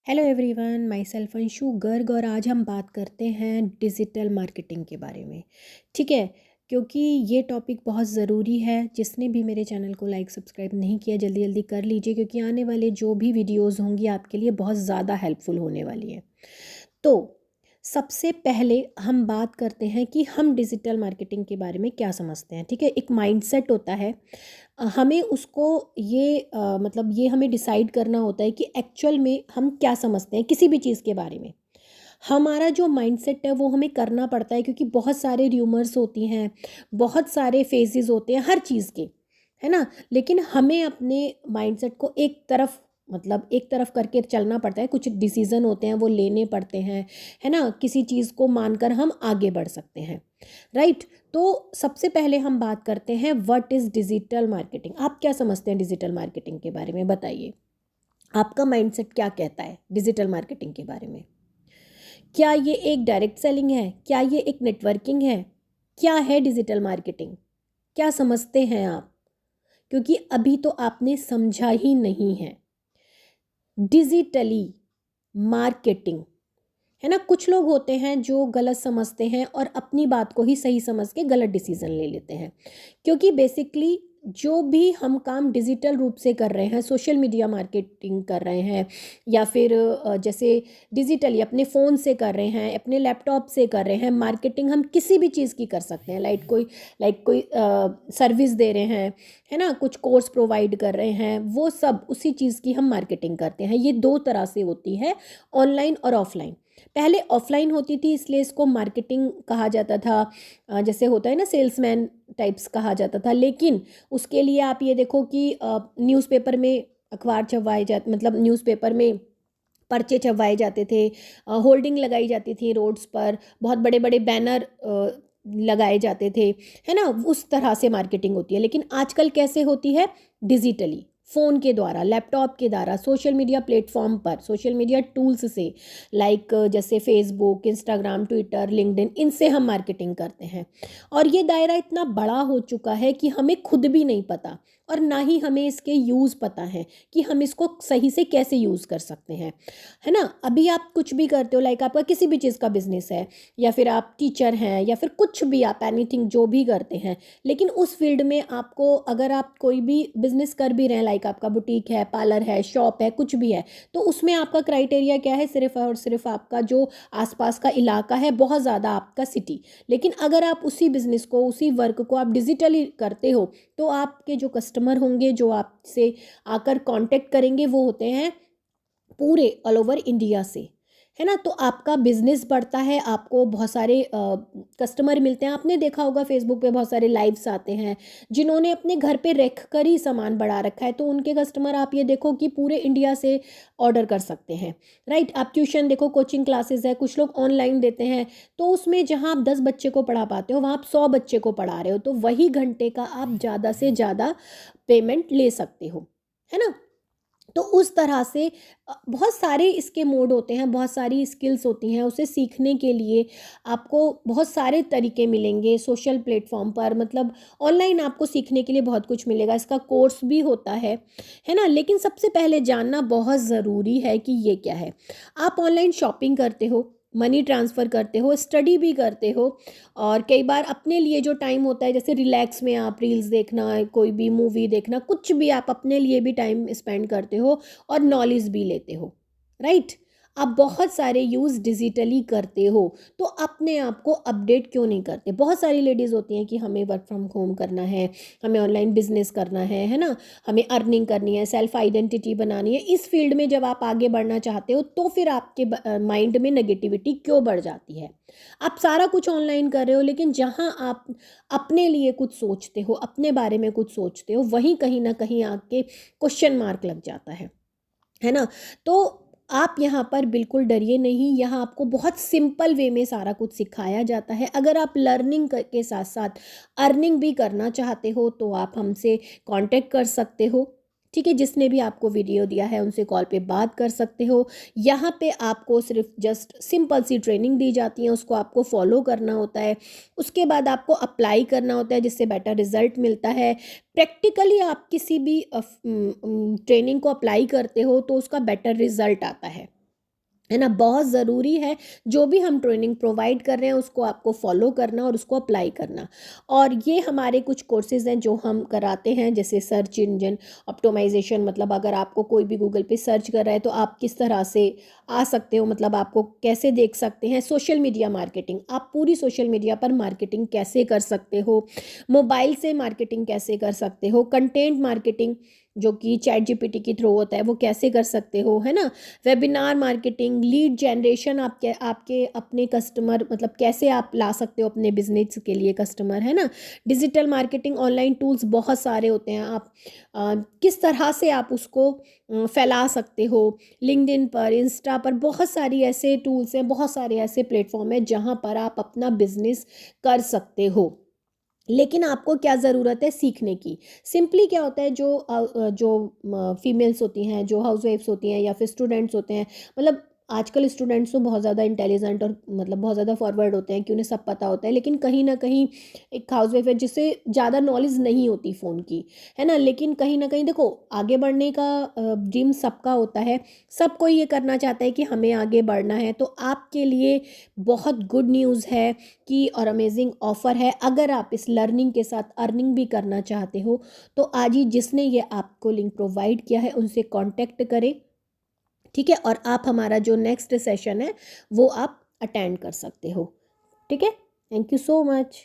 Hello everyone, my self Anshu Garg और आज हम बात करते हैं डिजिटल मार्केटिंग के बारे में। ठीक है, क्योंकि ये टॉपिक बहुत ज़रूरी है। जिसने भी मेरे चैनल को लाइक सब्सक्राइब नहीं किया जल्दी जल्दी कर लीजिए, क्योंकि आने वाले जो भी वीडियोस होंगी आपके लिए बहुत ज़्यादा हेल्पफुल होने वाली है। तो सबसे पहले हम बात करते हैं कि हम डिजिटल मार्केटिंग के बारे में क्या समझते हैं। ठीक है, एक माइंडसेट होता है। हमें उसको ये मतलब ये हमें डिसाइड करना होता है कि एक्चुअल में हम क्या समझते हैं किसी भी चीज़ के बारे में। हमारा जो माइंडसेट है वो हमें करना पड़ता है, क्योंकि बहुत सारे र्यूमर्स होती हैं, बहुत सारे फेजेस होते हैं हर चीज़ के, है ना। लेकिन हमें अपने माइंडसेट को एक तरफ मतलब एक तरफ करके चलना पड़ता है। कुछ डिसीज़न होते हैं वो लेने पड़ते हैं, है ना। किसी चीज़ को मानकर हम आगे बढ़ सकते हैं, राइट। तो सबसे पहले हम बात करते हैं व्हाट इज़ डिजिटल मार्केटिंग। आप क्या समझते हैं डिजिटल मार्केटिंग के बारे में, बताइए। आपका माइंडसेट क्या कहता है डिजिटल मार्केटिंग के बारे में। क्या ये एक डायरेक्ट सेलिंग है? क्या ये एक नेटवर्किंग है? क्या है डिजिटल मार्केटिंग? क्या समझते हैं आप? क्योंकि अभी तो आपने समझा ही नहीं है डिजिटली मार्केटिंग, है ना। कुछ लोग होते हैं जो गलत समझते हैं और अपनी बात को ही सही समझ के गलत डिसीजन ले लेते हैं। क्योंकि बेसिकली जो भी हम काम डिजिटल रूप से कर रहे हैं, सोशल मीडिया मार्केटिंग कर रहे हैं, या फिर जैसे डिजिटली अपने फ़ोन से कर रहे हैं, अपने लैपटॉप से कर रहे हैं, मार्केटिंग हम किसी भी चीज़ की कर सकते हैं। लाइक कोई सर्विस दे रहे हैं, है ना, कुछ कोर्स प्रोवाइड कर रहे हैं, वो सब उसी चीज़ की हम मार्केटिंग करते हैं। ये दो तरह से होती है, ऑनलाइन और ऑफलाइन। पहले ऑफलाइन होती थी, इसलिए इसको मार्केटिंग कहा जाता था। जैसे होता है ना, सेल्समैन टाइप्स कहा जाता था। लेकिन उसके लिए आप ये देखो कि न्यूज़पेपर में अखबार छपवाए जाते, मतलब न्यूज़पेपर में पर्चे छपवाए जाते थे, होल्डिंग लगाई जाती थी रोड्स पर, बहुत बड़े बड़े बैनर लगाए जाते थे, है ना। उस तरह से मार्केटिंग होती है। लेकिन आजकल कैसे होती है? डिजिटली, फ़ोन के द्वारा, लैपटॉप के द्वारा, सोशल मीडिया प्लेटफॉर्म पर, सोशल मीडिया टूल्स से, लाइक जैसे फेसबुक, इंस्टाग्राम, ट्विटर, लिंक्डइन, इनसे हम मार्केटिंग करते हैं। और ये दायरा इतना बड़ा हो चुका है कि हमें खुद भी नहीं पता, और ना ही हमें इसके यूज़ पता है कि हम इसको सही से कैसे यूज़ कर सकते हैं, है ना। अभी आप कुछ भी करते हो, लाइक आपका किसी भी चीज़ का बिजनेस है, या फिर आप टीचर हैं, या फिर कुछ भी, आप एनीथिंग जो भी करते हैं, लेकिन उस फील्ड में आपको, अगर आप कोई भी बिजनेस कर भी रहे हैं, लाइक आपका बुटीक है, पार्लर है, शॉप है, कुछ भी है, तो उसमें आपका क्राइटेरिया क्या है? सिर्फ और सिर्फ आपका जो आसपास का इलाका है, बहुत ज़्यादा आपका सिटी। लेकिन अगर आप उसी बिजनेस को, उसी वर्क को आप डिजिटली करते हो, तो आपके जो कस्टमर होंगे, जो आपसे आकर कांटेक्ट करेंगे, वो होते हैं पूरे ऑल ओवर इंडिया से, है ना। तो आपका बिजनेस बढ़ता है, आपको बहुत सारे कस्टमर मिलते हैं। आपने देखा होगा फेसबुक पे बहुत सारे लाइव्स आते हैं, जिन्होंने अपने घर पे रख कर ही सामान बढ़ा रखा है, तो उनके कस्टमर आप ये देखो कि पूरे इंडिया से ऑर्डर कर सकते हैं, राइट। आप ट्यूशन देखो, कोचिंग क्लासेस है, कुछ लोग ऑनलाइन देते हैं, तो उसमें जहाँ आप 10 बच्चे को पढ़ा पाते हो, वहाँ आप 100 बच्चे को पढ़ा रहे हो, तो वही घंटे का आप ज़्यादा से ज़्यादा पेमेंट ले सकते हो, है ना। तो उस तरह से बहुत सारे इसके मोड होते हैं, बहुत सारी स्किल्स होती हैं। उसे सीखने के लिए आपको बहुत सारे तरीके मिलेंगे सोशल प्लेटफॉर्म पर, मतलब ऑनलाइन आपको सीखने के लिए बहुत कुछ मिलेगा। इसका कोर्स भी होता है ना। लेकिन सबसे पहले जानना बहुत ज़रूरी है कि ये क्या है। आप ऑनलाइन शॉपिंग करते हो, मनी ट्रांसफ़र करते हो, स्टडी भी करते हो, और कई बार अपने लिए जो टाइम होता है, जैसे रिलैक्स में आप रील्स देखना, कोई भी मूवी देखना, कुछ भी, आप अपने लिए भी टाइम स्पेंड करते हो और नॉलेज भी लेते हो, राइट। आप बहुत सारे यूज़ डिजिटली करते हो, तो अपने आप को अपडेट क्यों नहीं करते? बहुत सारी लेडीज़ होती हैं कि हमें वर्क फ्रॉम होम करना है, हमें ऑनलाइन बिजनेस करना है ना, हमें अर्निंग करनी है, सेल्फ आइडेंटिटी बनानी है। इस फील्ड में जब आप आगे बढ़ना चाहते हो, तो फिर आपके माइंड में नेगेटिविटी क्यों बढ़ जाती है? आप सारा कुछ ऑनलाइन कर रहे हो, लेकिन जहाँ आप अपने लिए कुछ सोचते हो, अपने बारे में कुछ सोचते हो, वहीं कहीं ना कहीं आपके क्वेश्चन मार्क लग जाता है ना। तो आप यहाँ पर बिल्कुल डरिए नहीं, यहाँ आपको बहुत सिंपल वे में सारा कुछ सिखाया जाता है। अगर आप लर्निंग के साथ साथ अर्निंग भी करना चाहते हो, तो आप हमसे कांटेक्ट कर सकते हो, ठीक है। जिसने भी आपको वीडियो दिया है उनसे कॉल पे बात कर सकते हो। यहाँ पे आपको सिर्फ जस्ट सिंपल सी ट्रेनिंग दी जाती है, उसको आपको फॉलो करना होता है, उसके बाद आपको अप्लाई करना होता है, जिससे बेटर रिजल्ट मिलता है। प्रैक्टिकली आप किसी भी ट्रेनिंग को अप्लाई करते हो, तो उसका बेटर रिजल्ट आता है, है ना। बहुत ज़रूरी है जो भी हम ट्रेनिंग प्रोवाइड कर रहे हैं उसको आपको फॉलो करना और उसको अप्लाई करना। और ये हमारे कुछ कोर्सेज़ हैं जो हम कराते हैं, जैसे सर्च इंजन ऑप्टिमाइजेशन, मतलब अगर आपको कोई भी गूगल पे सर्च कर रहा है तो आप किस तरह से आ सकते हो, मतलब आपको कैसे देख सकते हैं। सोशल मीडिया मार्केटिंग, आप पूरी सोशल मीडिया पर मार्केटिंग कैसे कर सकते हो, मोबाइल से मार्केटिंग कैसे कर सकते हो, कंटेंट मार्केटिंग जो कि चैट जीपीटी के थ्रू होता है वो कैसे कर सकते हो, है ना। वेबिनार मार्केटिंग, लीड जनरेशन, आपके अपने कस्टमर, मतलब कैसे आप ला सकते हो अपने बिजनेस के लिए कस्टमर, है ना। डिजिटल मार्केटिंग, ऑनलाइन टूल्स बहुत सारे होते हैं, आप किस तरह से आप उसको फैला सकते हो। लिंक्डइन पर, इंस्टा पर बहुत सारी ऐसे टूल्स हैं, बहुत सारे ऐसे प्लेटफॉर्म हैं जहाँ पर आप अपना बिजनेस कर सकते हो। लेकिन आपको क्या ज़रूरत है, सीखने की। सिंपली क्या होता है, जो फीमेल्स होती हैं, जो हाउसवाइफ्स होती हैं या फिर स्टूडेंट्स होते हैं, मतलब आजकल स्टूडेंट्स तो बहुत ज़्यादा इंटेलिजेंट और मतलब बहुत ज़्यादा फॉरवर्ड होते हैं कि उन्हें सब पता होता है, लेकिन कहीं ना कहीं एक हाउसवाइफ है जिसे ज़्यादा नॉलेज नहीं होती फ़ोन की, है ना। लेकिन कहीं ना कहीं देखो, आगे बढ़ने का ड्रीम सबका होता है, सब कोई ये करना चाहता है कि हमें आगे बढ़ना है। तो आपके लिए बहुत गुड न्यूज़ है की और अमेजिंग ऑफ़र है। अगर आप इस लर्निंग के साथ अर्निंग भी करना चाहते हो तो आज ही जिसने ये आपको लिंक प्रोवाइड किया है उनसे कांटेक्ट करें, ठीक है। और आप हमारा जो नेक्स्ट सेशन है वो आप अटेंड कर सकते हो, ठीक है। Thank you so much.